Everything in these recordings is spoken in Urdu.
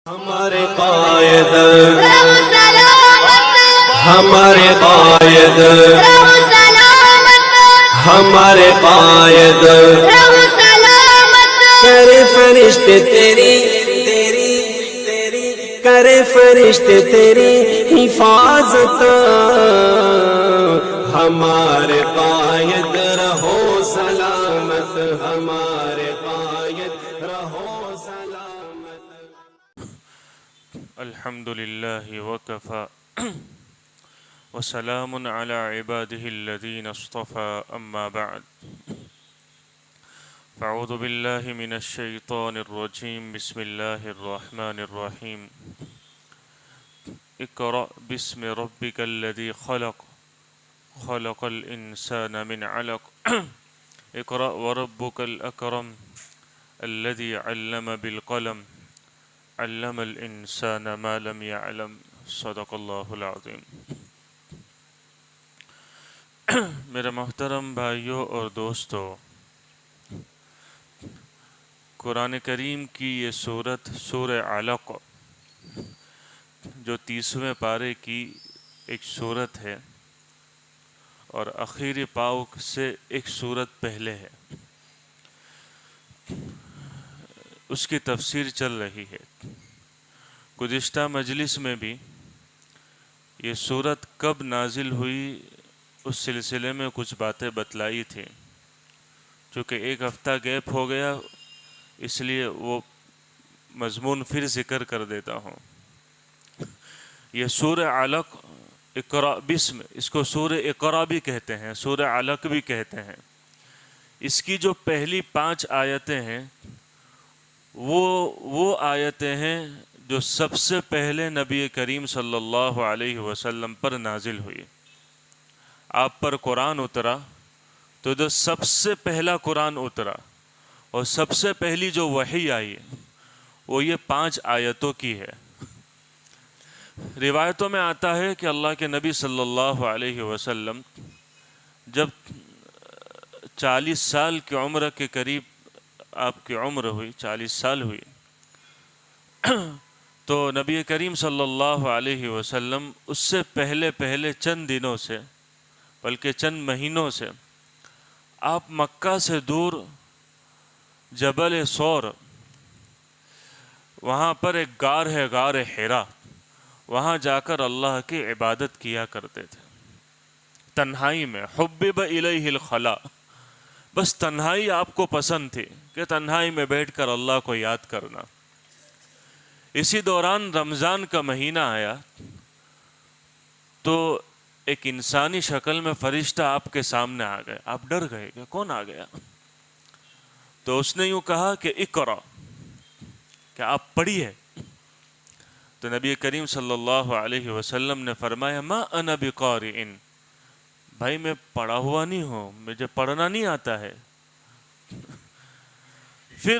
ہمارے قائد ہمارے قائد ہمارے قائد کرے فرشتے تیری کرے فرشتے تیری حفاظت ہمارے قائد رہو سلامت ہمارے قائد رہو سلامت. الحمد لله وكفى وسلام على عباده الذين اصطفى أما بعد فأعوذ بالله من الشيطان الرجيم بسم الله الرحمن الرحيم اقرأ باسم ربك الذي خلق خلق الإنسان من علق اقرأ وربك الأكرم الذي علم بالقلم علم الانسان ما لم يعلم صدق اللہ العظیم. میرے محترم بھائیوں اور دوستو، قرآن کریم کی یہ سورت سورہ علق جو 30ویں پارے کی ایک سورت ہے اور اخیری پاؤ سے ایک سورت پہلے ہے، اس کی تفسیر چل رہی ہے. گزشتہ مجلس میں بھی یہ سورت کب نازل ہوئی اس سلسلے میں کچھ باتیں بتلائی تھی. چونکہ ایک ہفتہ گیپ ہو گیا اس لیے وہ مضمون پھر ذکر کر دیتا ہوں. یہ سورہ علق اقرأ بسم، اس کو سورہ اقرأ بھی کہتے ہیں، سورہ علق بھی کہتے ہیں. اس کی جو پہلی 5 آیتیں ہیں وہ آیتیں ہیں جو سب سے پہلے نبی کریم صلی اللہ علیہ وسلم پر نازل ہوئی. آپ پر قرآن اترا تو جو سب سے پہلا قرآن اترا اور سب سے پہلی جو وحی آئی وہ یہ 5 آیتوں کی ہے. روایتوں میں آتا ہے کہ اللہ کے نبی صلی اللہ علیہ وسلم جب 40 سال کی عمر کے قریب آپ کی عمر ہوئی، 40 سال ہوئی، تو نبی کریم صلی اللہ علیہ وسلم اس سے پہلے چند دنوں سے بلکہ چند مہینوں سے آپ مکہ سے دور جبل ثور، وہاں پر ایک غار ہے، غار حرا، وہاں جا کر اللہ کی عبادت کیا کرتے تھے تنہائی میں. حبب الیہ الخلا، بس تنہائی آپ کو پسند تھی کہ تنہائی میں بیٹھ کر اللہ کو یاد کرنا. اسی دوران رمضان کا مہینہ آیا تو ایک انسانی شکل میں فرشتہ آپ کے سامنے آ گئے. آپ ڈر گئے کہ کون آ گیا؟ تو اس نے یوں کہا کہ اقرأ، کہ آپ پڑھیے. تو نبی کریم صلی اللہ علیہ وسلم نے فرمایا ما انا بقارئ، بھائی میں پڑھا ہوا نہیں ہوں، مجھے پڑھنا نہیں آتا ہے. پھر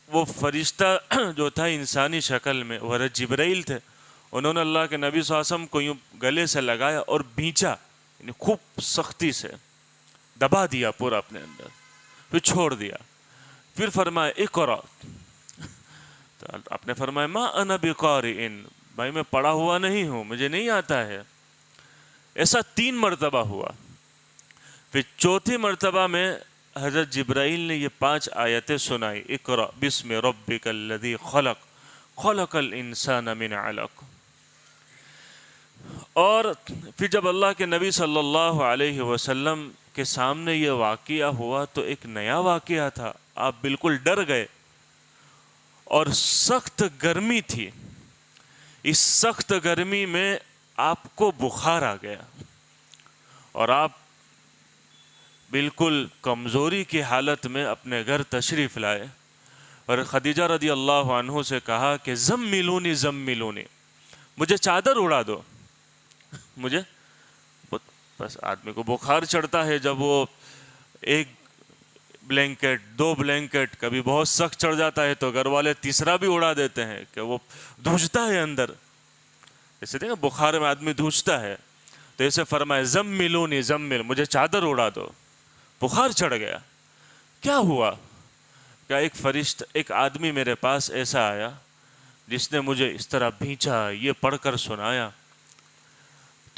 وہ فرشتہ جو تھا انسانی شکل میں، وہ جبرائیل تھے، انہوں نے اللہ کے نبی صلی اللہ علیہ وسلم کو یوں گلے سے لگایا اور بھینچا، یعنی خوب سختی سے دبا دیا پورا اپنے اندر، پھر چھوڑ دیا. پھر فرمایا اقرأ، تو آپ نے فرمایا ما انا بقارئ، بھائی میں پڑھا ہوا نہیں ہوں، مجھے نہیں آتا ہے. ایسا 3 مرتبہ ہوا. پھر چوتھی مرتبہ میں حضرت جبرائیل نے یہ 5 آیتیں سنائی. اقرأ بسم ربک الذی خلق خلق الانسان من علق. اور پھر جب اللہ کے نبی صلی اللہ علیہ وسلم کے سامنے یہ واقعہ ہوا تو ایک نیا واقعہ تھا. آپ بالکل ڈر گئے اور سخت گرمی تھی. اس سخت گرمی میں آپ کو بخار آ گیا اور آپ بالکل کمزوری کی حالت میں اپنے گھر تشریف لائے اور خدیجہ رضی اللہ عنہ سے کہا کہ زملونی زملونی، مجھے چادر اڑا دو. مجھے بس آدمی کو بخار چڑھتا ہے جب وہ ایک بلینکٹ 2 بلینکٹ کبھی بہت سخت چڑھ جاتا ہے تو گھر والے تیسرا بھی اڑا دیتے ہیں کہ وہ دھوجتا ہے اندر. جیسے دیکھیں بخار میں آدمی دھوجتا ہے تو اسے فرمائے زملونی زمل، مجھے چادر اڑا دو. بخار چڑھ گیا. کیا ہوا؟ کہ ایک فرشتہ، ایک آدمی میرے پاس ایسا آیا جس نے مجھے اس طرح بھینچا، یہ پڑھ کر سنایا۔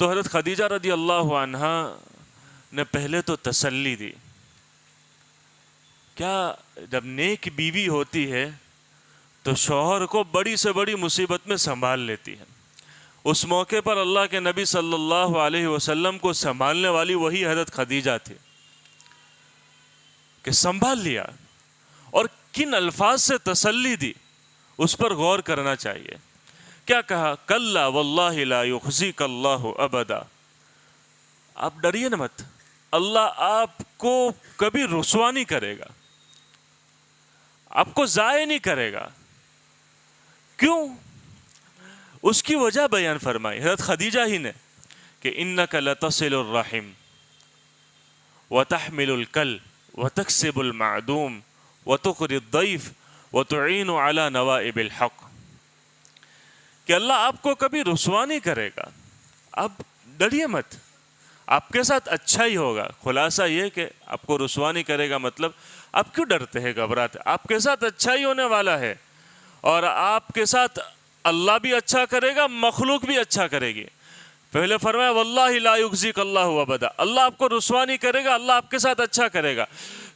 تو حضرت خدیجہ رضی اللہ عنہا نے پہلے تو تسلی دی۔ کیا جب نیک بیوی ہوتی ہے تو شوہر کو بڑی سے بڑی مصیبت میں سنبھال لیتی ہے۔ اس موقع پر اللہ کے نبی صلی اللہ علیہ وسلم کو سنبھالنے والی وہی حضرت خدیجہ تھی کہ سنبھال لیا، اور کن الفاظ سے تسلی دی اس پر غور کرنا چاہیے۔ کیا کہا؟ کلا واللہ لا یخزیک اللہ ابدا، آپ ڈریے نہ مت، اللہ آپ کو کبھی رسوا نہیں کرے گا، آپ کو ضائع نہیں کرے گا۔ کیوں؟ اس کی وجہ بیان فرمائی حضرت خدیجہ ہی نے کہ انک لتصل الرحم وتحمل الکل وتکسب المعدوم وتقری الضیف وتعین علی نوائب الحق، کہ اللہ آپ کو کبھی رسوا نہیں کرے گا، آپ ڈریے مت، آپ کے ساتھ اچھا ہی ہوگا۔ خلاصہ یہ کہ آپ کو رسوا نہیں کرے گا مطلب آپ کیوں ڈرتے ہیں، گھبراتے؟ آپ کے ساتھ اچھا ہی ہونے والا ہے، اور آپ کے ساتھ اللہ بھی اچھا کرے گا، مخلوق بھی اچھا کرے گی۔ پہلے فرمایا واللہ لا یخزیک اللہ ابدا، اللہ آپ کو رسوا نہیں کرے گا، اللہ آپ کے ساتھ اچھا کرے گا۔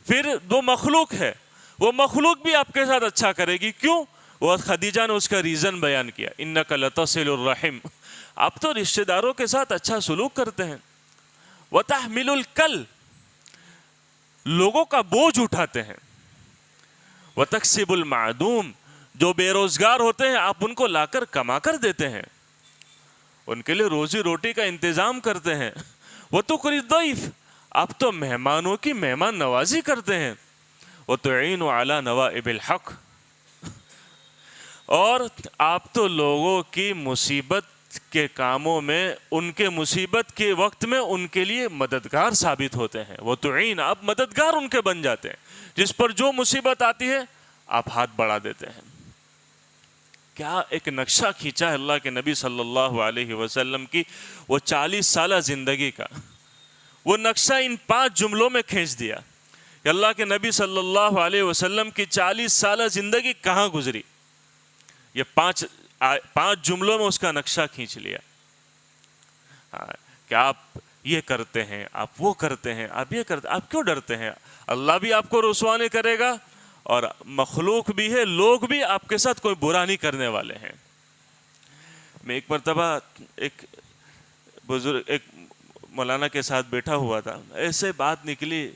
پھر وہ مخلوق ہے، وہ مخلوق بھی آپ کے ساتھ اچھا کرے گی۔ کیوں؟ وہ خدیجہ نے اس کا ریزن بیان کیا، انک لتصل الرحم، آپ تو رشتہ داروں کے ساتھ اچھا سلوک کرتے ہیں، وتحمل الکل، لوگوں کا بوجھ اٹھاتے ہیں، وتکسب المعدوم، جو بے روزگار ہوتے ہیں آپ ان کو لا کر کما کر دیتے ہیں، ان کے لیے روزی روٹی کا انتظام کرتے ہیں، وتقری الضیف، آپ تو مہمانوں کی مہمان نوازی کرتے ہیں، وتعین علی نوائب الحق، اور آپ تو لوگوں کی مصیبت کے کاموں میں، ان کے مصیبت کے وقت میں ان کے لیے مددگار ثابت ہوتے ہیں۔ وتعین، آپ مددگار ان کے بن جاتے ہیں، جس پر جو مصیبت آتی ہے آپ ہاتھ بڑھا دیتے ہیں۔ کیا ایک نقشہ کھینچا ہے اللہ کے نبی صلی اللہ علیہ وسلم کی وہ 40 سالہ زندگی کا، وہ نقشہ ان 5 جملوں میں کھینچ دیا کہ اللہ کے نبی صلی اللہ علیہ وسلم کی 40 سالہ زندگی کہاں گزری، یہ 5 جملوں میں اس کا نقشہ کھینچ لیا۔ کہ آپ یہ کرتے ہیں، آپ وہ کرتے ہیں، آپ یہ کرتے ہیں، آپ کیوں ڈرتے ہیں؟ اللہ بھی آپ کو رسوا نہیں کرے گا، اور مخلوق بھی ہے، لوگ بھی آپ کے ساتھ کوئی برا نہیں کرنے والے ہیں۔ میں ایک مرتبہ ایک بزرگ، ایک مولانا کے ساتھ بیٹھا ہوا تھا، ایسے بات نکلی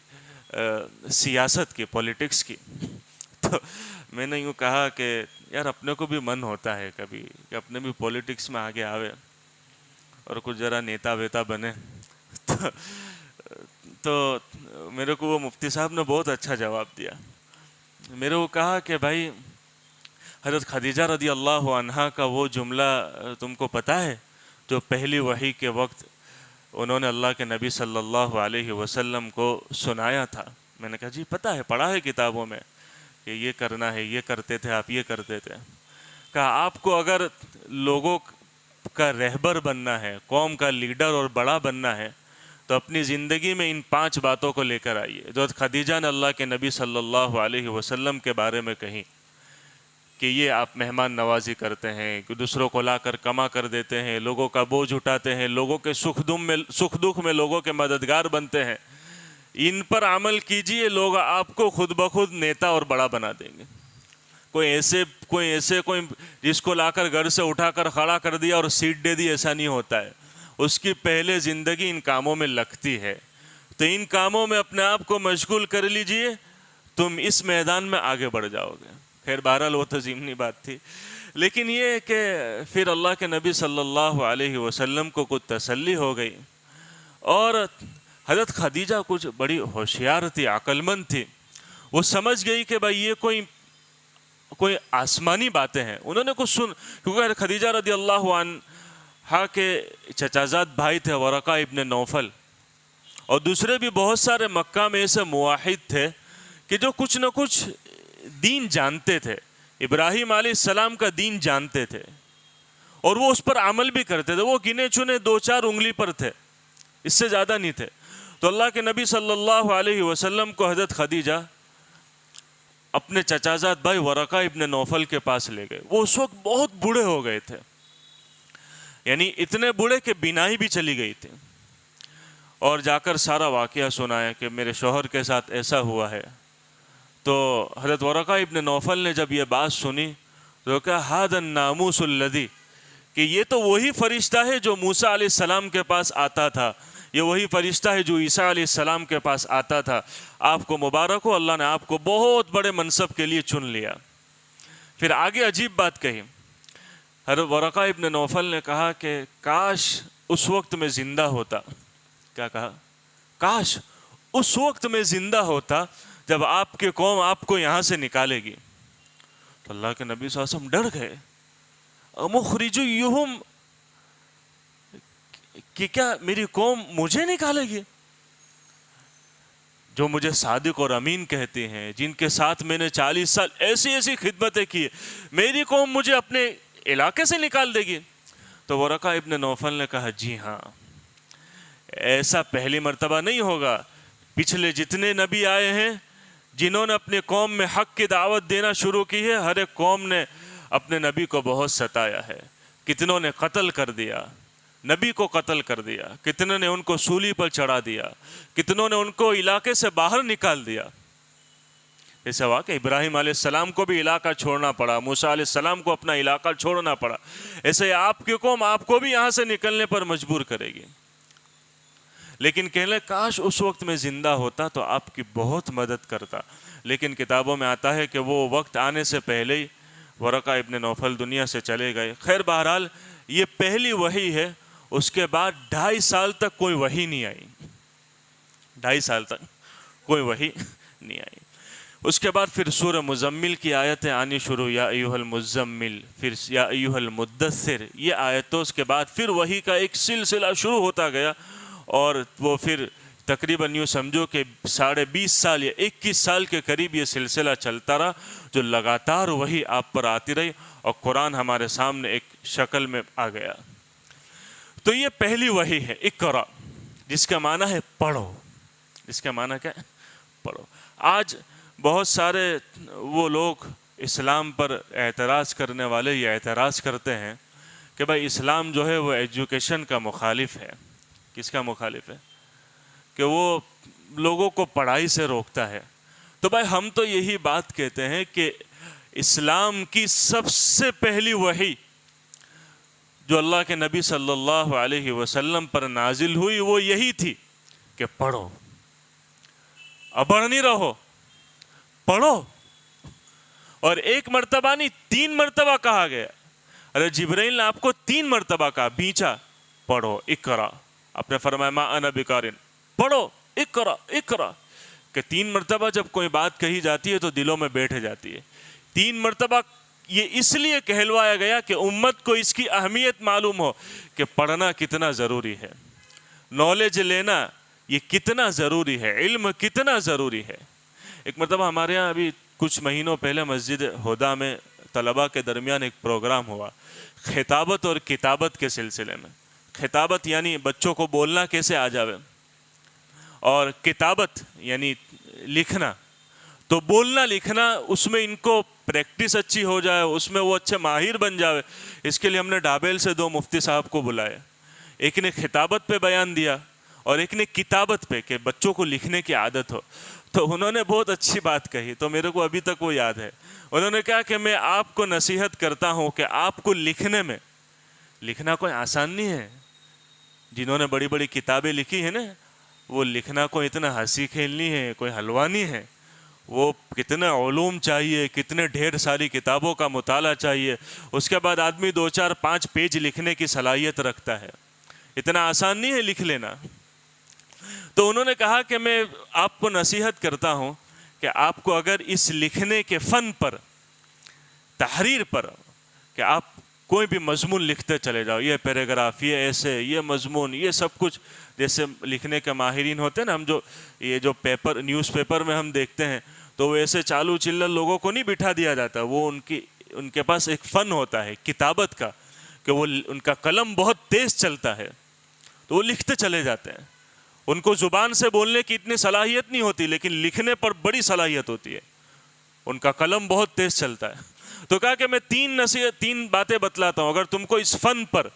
سیاست کی، پولیٹکس کی، تو میں نے یوں کہا کہ یار اپنے کو بھی من ہوتا ہے کبھی کہ اپنے بھی پولیٹکس میں آگے آوے اور کچھ ذرا نیتا ویتا بنے۔ تو میرے کو وہ مفتی صاحب نے بہت اچھا جواب دیا، میرے کو کہا کہ بھائی حضرت خدیجہ رضی اللہ عنہا کا وہ جملہ تم کو پتہ ہے جو پہلی وحی کے وقت انہوں نے اللہ کے نبی صلی اللہ علیہ وسلم کو سنایا تھا؟ میں نے کہا جی پتہ ہے، پڑھا ہے کتابوں میں کہ یہ کرنا ہے، یہ کرتے تھے آپ، یہ کرتے تھے۔ کہا آپ کو اگر لوگوں کا رہبر بننا ہے، قوم کا لیڈر اور بڑا بننا ہے، تو اپنی زندگی میں ان 5 باتوں کو لے کر آئیے جو خدیجہ نے اللہ کے نبی صلی اللہ علیہ وسلم کے بارے میں کہیں، کہ یہ آپ مہمان نوازی کرتے ہیں، کہ دوسروں کو لا کر کما کر دیتے ہیں، لوگوں کا بوجھ اٹھاتے ہیں، لوگوں کے سکھ دکھ میں لوگوں کے مددگار بنتے ہیں، ان پر عمل کیجئے، لوگ آپ کو خود بخود نیتا اور بڑا بنا دیں گے۔ کوئی ایسے جس کو لا کر گھر سے اٹھا کر کھڑا کر دیا اور سیٹ دے دی، ایسا نہیں ہوتا ہے، اس کی پہلے زندگی ان کاموں میں لگتی ہے۔ تو ان کاموں میں اپنے آپ کو مشغول کر لیجئے، تم اس میدان میں آگے بڑھ جاؤ گے۔ خیر بہرحال وہ تو ضمنی بات تھی، لیکن یہ کہ پھر اللہ کے نبی صلی اللہ علیہ وسلم کو کچھ تسلی ہو گئی، اور حضرت خدیجہ کچھ بڑی ہوشیار تھی، عقل مند تھی، وہ سمجھ گئی کہ بھائی یہ کوئی آسمانی باتیں ہیں۔ انہوں نے کچھ کیونکہ خدیجہ رضی اللہ عنہا کے چچازاد بھائی تھے ورقہ ابن نوفل، اور دوسرے بھی بہت سارے مکہ میں ایسے موحد تھے کہ جو کچھ نہ کچھ دین جانتے تھے، ابراہیم علیہ السلام کا دین جانتے تھے، اور وہ اس پر عمل بھی کرتے تھے۔ وہ گنے چنے 2-4 انگلی پر تھے، اس سے زیادہ نہیں تھے۔ تو اللہ کے نبی صلی اللہ علیہ وسلم کو حضرت خدیجہ اپنے چچازاد بھائی ورقہ ابن نوفل کے پاس لے گئے. وہ اس وقت بہت بوڑھے ہو گئے تھے, یعنی اتنے بوڑھے کہ بینائی بھی چلی گئی تھی, اور جا کر سارا واقعہ سنایا کہ میرے شوہر کے ساتھ ایسا ہوا ہے. تو حضرت ورقہ ابن نوفل نے جب یہ بات سنی تو کہا ہذا الناموس الذی, کہ یہ تو وہی فرشتہ ہے جو موسیٰ علیہ السلام کے پاس آتا تھا, یہ وہی فرشتہ ہے جو عیسیٰ علیہ السلام کے پاس آتا تھا. آپ کو مبارک ہو, اللہ نے آپ کو بہت بڑے منصب کے لیے چن لیا. پھر آگے عجیب بات کہی. حضرت ورقہ ابن نوفل نے کہا کہ کاش اس وقت میں زندہ ہوتا. کیا کہا؟ کاش اس وقت میں زندہ ہوتا جب آپ کے قوم آپ کو یہاں سے نکالے گی. تو اللہ کے نبی صلی اللہ علیہ وسلم ڈر گئے. مخرجوہم, کہ کیا میری قوم مجھے نکالے گی؟ جو مجھے صادق اور امین کہتے ہیں, جن کے ساتھ میں نے 40 سال ایسی خدمتیں کی, میری قوم مجھے اپنے علاقے سے نکال دے گی؟ تو ورقہ ابن نوفل نے کہا جی ہاں, ایسا پہلی مرتبہ نہیں ہوگا. پچھلے جتنے نبی آئے ہیں جنہوں نے اپنے قوم میں حق کی دعوت دینا شروع کی ہے, ہر ایک قوم نے اپنے نبی کو بہت ستایا ہے. کتنوں نے قتل کر دیا, نبی کو قتل کر دیا, کتنوں نے ان کو سولی پر چڑھا دیا, کتنوں نے ان کو علاقے سے باہر نکال دیا. ایسا ہوا کہ ابراہیم علیہ السلام کو بھی علاقہ چھوڑنا پڑا, موسیٰ علیہ السلام کو اپنا علاقہ چھوڑنا پڑا. ایسے آپ کی قوم آپ کو بھی یہاں سے نکلنے پر مجبور کرے گی. لیکن کہنے کاش اس وقت میں زندہ ہوتا تو آپ کی بہت مدد کرتا. لیکن کتابوں میں آتا ہے کہ وہ وقت آنے سے پہلے ہی ورقہ ابن نوفل دنیا سے چلے گئے. خیر بہرحال یہ پہلی وحی ہے. اس کے بعد 2.5 سال تک کوئی وحی نہیں آئی. 2.5 سال تک کوئی وحی نہیں آئی. اس کے بعد پھر سورہ مزمل کی آیتیں آنی شروع, یا ایھا المزمل, پھر یا ایھا المدثر, یہ آیتوں. اس کے بعد پھر وحی کا ایک سلسلہ شروع ہوتا گیا, اور وہ پھر تقریباً یوں سمجھو کہ 20.5 سال یا 21 سال کے قریب یہ سلسلہ چلتا رہا, جو لگاتار وحی آپ پر آتی رہی, اور قرآن ہمارے سامنے ایک شکل میں آ گیا. تو یہ پہلی وحی ہے اقرا, جس کا معنی ہے پڑھو. اس کا معنی کیا ہے؟ پڑھو. آج بہت سارے وہ لوگ اسلام پر اعتراض کرنے والے یہ اعتراض کرتے ہیں کہ بھائی اسلام جو ہے وہ ایجوکیشن کا مخالف ہے. کس کا مخالف ہے؟ کہ وہ لوگوں کو پڑھائی سے روکتا ہے. تو بھائی ہم تو یہی بات کہتے ہیں کہ اسلام کی سب سے پہلی وحی جو اللہ کے نبی صلی اللہ علیہ وسلم پر نازل ہوئی وہ یہی تھی کہ پڑھو. ابڑ نہیں رہو, پڑھو. اور ایک مرتبہ نہیں 3 مرتبہ کہا گیا. ارے جبرائیل نے آپ کو 3 مرتبہ کہا, بیچا پڑھو اقرا. آپ نے فرمایا ما انا بقارن, پڑھو اقرا اقرا. کہ 3 مرتبہ جب کوئی بات کہی جاتی ہے تو دلوں میں بیٹھ جاتی ہے. 3 مرتبہ یہ اس لیے کہلوایا گیا کہ امت کو اس کی اہمیت معلوم ہو کہ پڑھنا کتنا ضروری ہے, نالج لینا یہ کتنا ضروری ہے, علم کتنا ضروری ہے. ایک مرتبہ ہمارے ہاں ابھی کچھ مہینوں پہلے مسجد ہدا میں طلباء کے درمیان ایک پروگرام ہوا خطابت اور کتابت کے سلسلے میں. خطابت یعنی بچوں کو بولنا کیسے آ جاوے, اور کتابت یعنی لکھنا. تو بولنا لکھنا اس میں ان کو پریکٹس اچھی ہو جائے, اس میں وہ اچھے ماہر بن جاوے. اس کے لیے ہم نے ڈابیل سے 2 مفتی صاحب کو بلائے. ایک نے خطابت پہ بیان دیا اور ایک نے کتابت پہ, کہ بچوں کو لکھنے کی عادت ہو. تو انہوں نے بہت اچھی بات کہی, تو میرے کو ابھی تک وہ یاد ہے. انہوں نے کہا کہ میں آپ کو نصیحت کرتا ہوں کہ آپ کو لکھنا کوئی آسان نہیں ہے. جنہوں نے بڑی بڑی کتابیں لکھی ہیں نا, وہ لکھنا کوئی اتنا ہنسی کھیلنی ہے, کوئی حلوہ نہیں ہے. وہ کتنے علوم چاہیے, کتنے ڈھیر ساری کتابوں کا مطالعہ چاہیے. اس کے بعد آدمی 2 4 5 پیج لکھنے کی صلاحیت رکھتا ہے. اتنا آسان نہیں ہے لکھ لینا. تو انہوں نے کہا کہ میں آپ کو نصیحت کرتا ہوں کہ آپ کو اگر اس لکھنے کے فن پر, تحریر پر, کہ آپ کوئی بھی مضمون لکھتے چلے جاؤ, یہ پیراگراف, یہ ایسے, یہ مضمون, یہ سب کچھ. جیسے لکھنے کے ماہرین ہوتے ہیں نا, ہم یہ جو پیپر, نیوز پیپر میں ہم دیکھتے ہیں, تو وہ ایسے چالو چلل لوگوں کو نہیں بٹھا دیا جاتا. وہ ان کے پاس ایک فن ہوتا ہے کتابت کا, کہ وہ ان کا قلم بہت تیز چلتا ہے, تو وہ لکھتے چلے جاتے ہیں. ان کو زبان سے بولنے کی اتنی صلاحیت نہیں ہوتی, لیکن لکھنے پر بڑی صلاحیت ہوتی ہے. ان کا قلم بہت تیز چلتا ہے. تو کہا کہ میں تین باتیں بتلاتا ہوں, اگر تم کو اس فن پر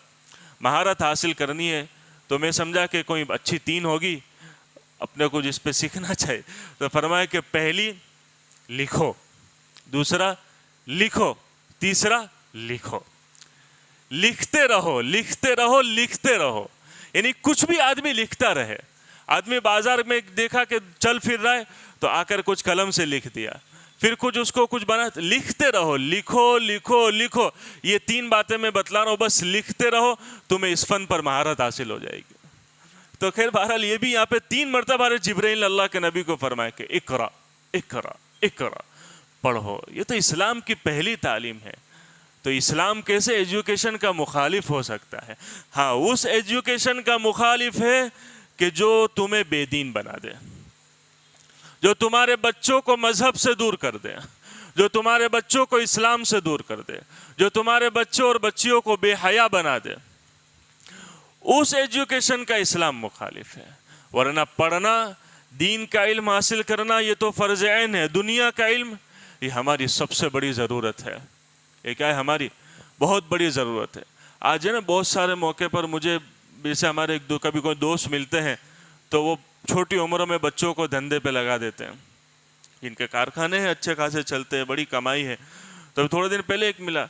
مہارت حاصل کرنی ہے تو میں سمجھا کہ کوئی اچھی 3 ہوگی اپنے کو جس پہ سیکھنا چاہیے. تو فرمایا کہ پہلی لکھو, دوسرا لکھو, تیسرا لکھو. لکھتے رہو لکھتے رہو لکھتے رہو, یعنی کچھ بھی آدمی لکھتا رہے. آدمی بازار میں دیکھا کہ چل پھر رہا ہے تو آ کر کچھ قلم سے لکھ دیا, پھر کچھ اس کو کچھ بنا. لکھتے رہو, لکھو لکھو لکھو. یہ 3 باتیں میں بتلا رہا ہوں, بس لکھتے رہو, تمہیں اس فن پر مہارت حاصل ہو جائے گی. تو خیر بہرحال یہ بھی یہاں پہ 3 مرتبہ جبرائیل اللہ کے نبی کو فرمایا کہ اقرا اقرا اقرا, پڑھو. یہ تو اسلام کی پہلی تعلیم ہے. تو اسلام کیسے ایجوکیشن کا مخالف ہو سکتا ہے؟ ہاں, اس ایجوکیشن کا مخالف ہے کہ جو تمہیں بے دین بنا دے, جو تمہارے بچوں کو مذہب سے دور کر دے, جو تمہارے بچوں کو اسلام سے دور کر دے, جو تمہارے بچوں اور بچیوں کو بے حیا بنا دے, اس ایجوکیشن کا اسلام مخالف ہے. ورنہ پڑھنا, دین کا علم حاصل کرنا, یہ تو فرض عین ہے. دنیا کا علم یہ ہماری سب سے بڑی ضرورت ہے. یہ کیا ہے؟ ہماری بہت بڑی ضرورت ہے. آج ہے نا بہت سارے موقع پر مجھے جیسے ہمارے کبھی کوئی دوست ملتے ہیں تو وہ چھوٹی عمروں میں بچوں کو دھندے پہ لگا دیتے ہیں. ان کے کارخانے ہیں, اچھے خاصے چلتے ہیں, بڑی کمائی ہے. تو تھوڑے دن پہلے ایک ملا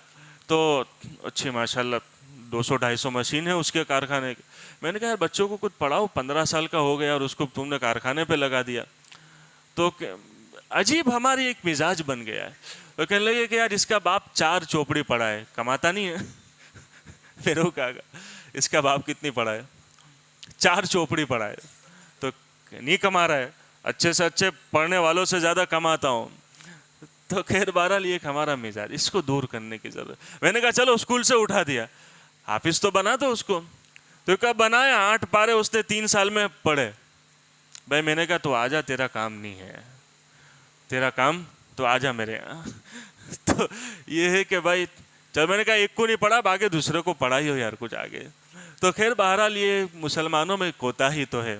تو اچھی ماشاءاللہ 200-250 مشین ہے اس کے کارخانے کے. میں نے کہا یار بچوں کو کچھ پڑھاؤ, 15 سال کا ہو گیا اور اس کو تم نے کارخانے پہ لگا دیا. تو عجیب ہماری ایک مزاج بن گیا ہے. تو کہنے لگے کہ یار اس کا باپ 4 چوپڑی پڑھا ہے, کماتا نہیں ہے. پھر وہ کہا اس کا باپ کتنی پڑھا ہے؟ 4 چوپڑی پڑھا ہے. تو نہیں کما رہا ہے, اچھے سے اچھے پڑھنے والوں سے زیادہ کماتا ہوں. تو خیر بہرحال یہ ایک ہمارا مزاج, اس کو دور کرنے کی ضرورت. میں نے کہا چلو اسکول سے اٹھا دیا, حافظ تو بنا دو اس کو. تو کہا بنایا, 8 پارے اس نے 3 سال میں پڑھے. بھائی میں نے کہا تو آجا, تیرا کام نہیں ہے, تیرا کام تو آجا میرے یہاں. تو یہ ہے کہ بھائی چل, میں نے کہا ایک کو نہیں پڑھا, آگے دوسرے کو پڑھائی ہو یار کچھ آگے. تو خیر بہرحال یہ مسلمانوں میں کوتاہی تو ہے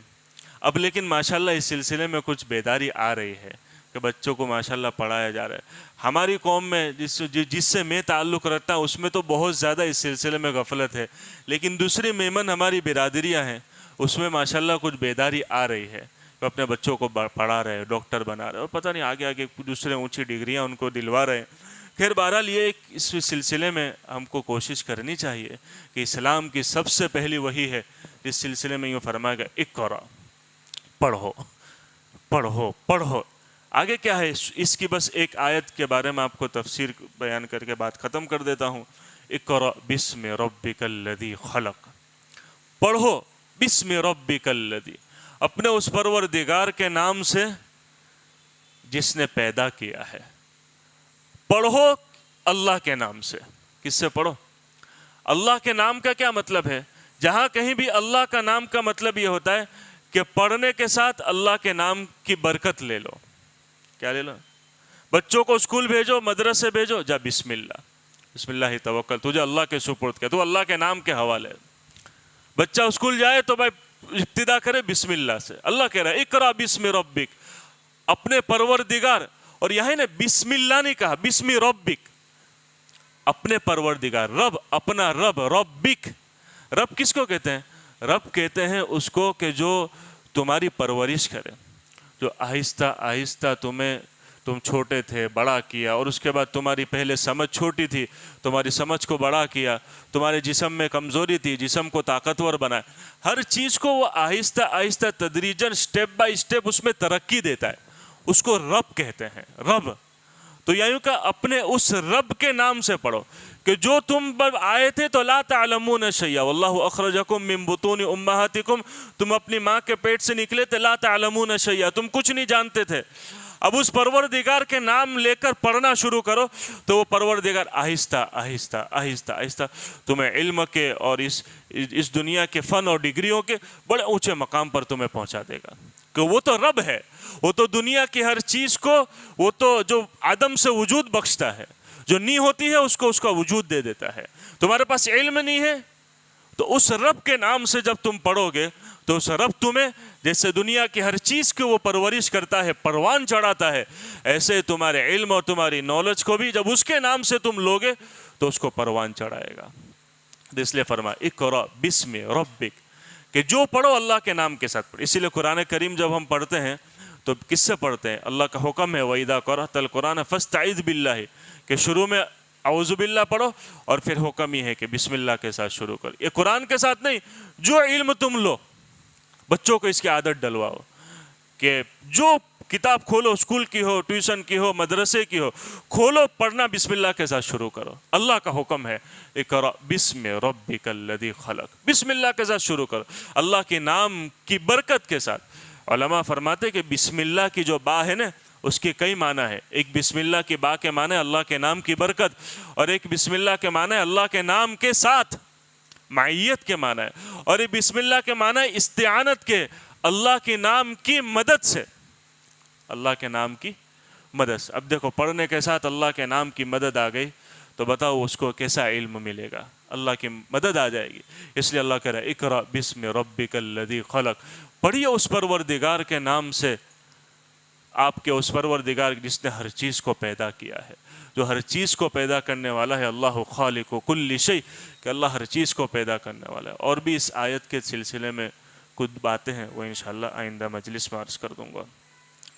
اب, لیکن ماشاءاللہ اس سلسلے میں کچھ بیداری آ رہی ہے کہ بچوں کو ماشاءاللہ پڑھایا جا رہا ہے. ہماری قوم میں جس سے میں تعلق رکھتا ہوں اس میں تو بہت زیادہ اس سلسلے میں غفلت ہے, لیکن دوسری میمن ہماری برادریاں ہیں اس میں ماشاءاللہ کچھ بیداری آ رہی ہے. وہ اپنے بچوں کو پڑھا رہے, ڈاکٹر بنا رہے, اور پتہ نہیں آگے آگے دوسرے اونچی ڈگریاں ان کو دلوا رہے ہیں. خیر بہرحال یہ اس سلسلے میں ہم کو کوشش کرنی چاہیے کہ اسلام کی سب سے پہلی وحی ہے. اس سلسلے میں یوں فرمایا گیا اقرا, پڑھو پڑھو پڑھو. آگے کیا ہے اس کی بس ایک آیت کے بارے میں آپ کو تفسیر بیان کر کے بات ختم کر دیتا ہوں. اقرا بسم ربک الذی خلق, پڑھو بسم ربک الذی, اپنے اس پروردگار کے نام سے جس نے پیدا کیا ہے. پڑھو اللہ کے نام سے. کس سے پڑھو؟ اللہ کے نام کا کیا مطلب ہے؟ جہاں کہیں بھی اللہ کا نام کا مطلب یہ ہوتا ہے کہ پڑھنے کے ساتھ اللہ کے نام کی برکت لے لو. کیا لے لو؟ بچوں کو اسکول بھیجو, مدرسے بھیجو, جا بسم اللہ, بسم اللہ توکل, تجھے اللہ کے سپرد کیا, تو اللہ کے نام کے حوالے. بچہ اسکول جائے تو بھائی ابتدا کرے بسم اللہ سے. اللہ کہہ رہا ہے اقرا بسم ربک, اپنے پروردگار. اور یہاں نے بسم اللہ نہیں کہا, بسم ربک, اپنے پروردگار, رب, اپنا رب. ربک, رب کس کو کہتے ہیں؟ رب کہتے ہیں اس کو کہ جو تمہاری پرورش کرے, جو آہستہ آہستہ تم چھوٹے تھے بڑا کیا, اور اس کے بعد تمہاری پہلے سمجھ چھوٹی تھی, تمہاری سمجھ کو بڑا کیا, تمہارے جسم میں کمزوری تھی, جسم کو طاقتور بنایا. ہر چیز کو وہ آہستہ آہستہ تدریجاً اسٹیپ بائی اسٹیپ اس میں ترقی دیتا ہے, اس کو رب کہتے ہیں, رب. تو یوں کہ اپنے اس رب کے نام سے پڑھو کہ جو تم آئے تھے تو لا تعلمون شیئا واللہ اخرجکم من بطون امہاتکم, تم اپنی ماں کے پیٹ سے نکلے تھے, لا تعلمون شیئا, تم کچھ نہیں جانتے تھے. اب اس پروردگار کے نام لے کر پڑھنا شروع کرو تو وہ پروردگار آہستہ آہستہ آہستہ آہستہ تمہیں علم کے اور اس دنیا کے فن اور ڈگریوں کے بڑے اونچے مقام پر تمہیں پہنچا دے گا. کہ وہ تو رب ہے, وہ تو دنیا کی ہر چیز کو, وہ تو جو عدم سے وجود بخشتا ہے, جو نہیں ہوتی ہے اس کو اس کا وجود دے دیتا ہے. تمہارے پاس علم نہیں ہے تو اس رب کے نام سے جب تم پڑھو گے تو اس رب تمہیں جیسے دنیا کی ہر چیز کی وہ پرورش کرتا ہے، پروان چڑھاتا ہے، ایسے تمہارے علم اور تمہاری نالج کو بھی جب اس کے نام سے تم لوگے تو اس کو پروان چڑھائے گا۔ اس لیے فرمایا اقرأ بسم ربک، کہ جو پڑھو اللہ کے نام کے ساتھ پڑھو۔ اسی لیے قرآن کریم جب ہم پڑھتے ہیں تو کس سے پڑھتے ہیں؟ اللہ کا حکم ہے وَإِذَا قَرَأْتَ الْقُرْآنَ فَاسْتَعِذْ بِاللَّهِ، کہ شروع میں اعوذ باللہ پڑھو اور پھر حکم ہی ہے کہ بسم اللہ کے ساتھ شروع کرو۔ یہ قرآن کے ساتھ نہیں، جو علم تم لو بچوں کو اس کی عادت ڈلواؤ کہ جو کتاب کھولو، اسکول کی ہو، ٹیوشن کی ہو، مدرسے کی ہو، کھولو پڑھنا بسم اللہ کے ساتھ شروع کرو۔ اللہ کا حکم ہے اقرأ بسم ربک الذی خلق، بسم اللہ کے ساتھ شروع کرو، اللہ کے نام کی برکت کے ساتھ۔ علماء فرماتے کہ بسم اللہ کی جو با ہے نا اس کے کئی معنی ہے۔ ایک بسم اللہ کی با کے معنی اللہ کے نام کی برکت، اور ایک بسم اللہ کے معنی اللہ کے نام کے ساتھ معیت کے معنی ہے، اور ایک بسم اللہ کے معنی استعانت کے، اللہ کے نام کی مدد سے، اللہ کے نام کی مدد سے۔ اب دیکھو پڑھنے کے ساتھ اللہ کے نام کی مدد آ گئی تو بتاؤ اس کو کیسا علم ملے گا؟ اللہ کی مدد آ جائے گی۔ اس لیے اللہ کہہ رہا ہے اقرأ بسم ربک الذی خلق، پڑھیے اس پروردگار کے نام سے، آپ کے اس پروردگار جس نے ہر چیز کو پیدا کیا ہے، جو ہر چیز کو پیدا کرنے والا ہے۔ اللہ خالق کل شیء، کہ اللہ ہر چیز کو پیدا کرنے والا ہے۔ اور بھی اس آیت کے سلسلے میں کچھ باتیں ہیں وہ انشاءاللہ آئندہ مجلس میں عرض کر دوں گا۔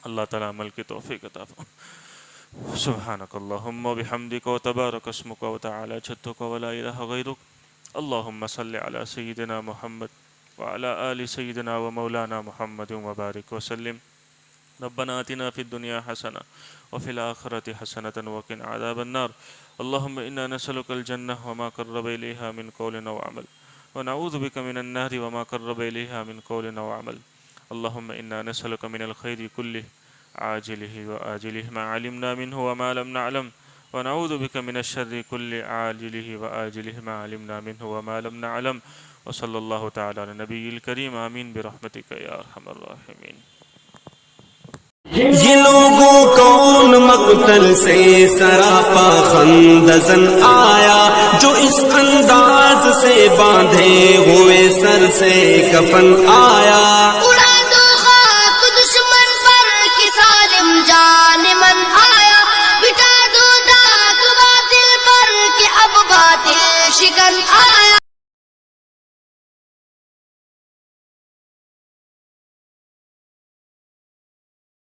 اللہ تعالیٰ عمل کی توفیق عطا فرمائے۔ سبحانک اللہم و بحمدک و تبارک اسمک و تعالی جدک و لا الہ غیرک۔ اللہم صل علی سیدنا محمد وعلی آل سیدنا و مولانا محمد وبارک وسلم۔ ربنا آتنا فی الدنیا حسنہ وفی الآخرۃ حسنۃ وقنا عذاب النار۔ اللہم انا نسألک الجنہ وما قرب الیہا من قول وعمل، ونعوذ بک من النار وما قرب الیہا من قول وعمل۔ اللہم انا نسألک من الخیر کلہ عاجلہ وآجلہ ما علمنا منہ وما لم نعلم، ونعوذ بک من الشر کل عاجلہ وآجلہ ما علمنا منہ وما لم نعلم۔ وصلی اللہ تعالی علی نبی الکریم، آمین برحمتک یا ارحم الراحمین۔ یہ لوگوں کون مقتل سے سراپا خندزن آیا، جو اس انداز سے باندھے ہوئے سر سے کفن آیا۔ اڑا دو خاک دشمن پر کہ ظالم جان من آیا، بٹا دو داغ باطل پر کہ اب باطل شکن آیا۔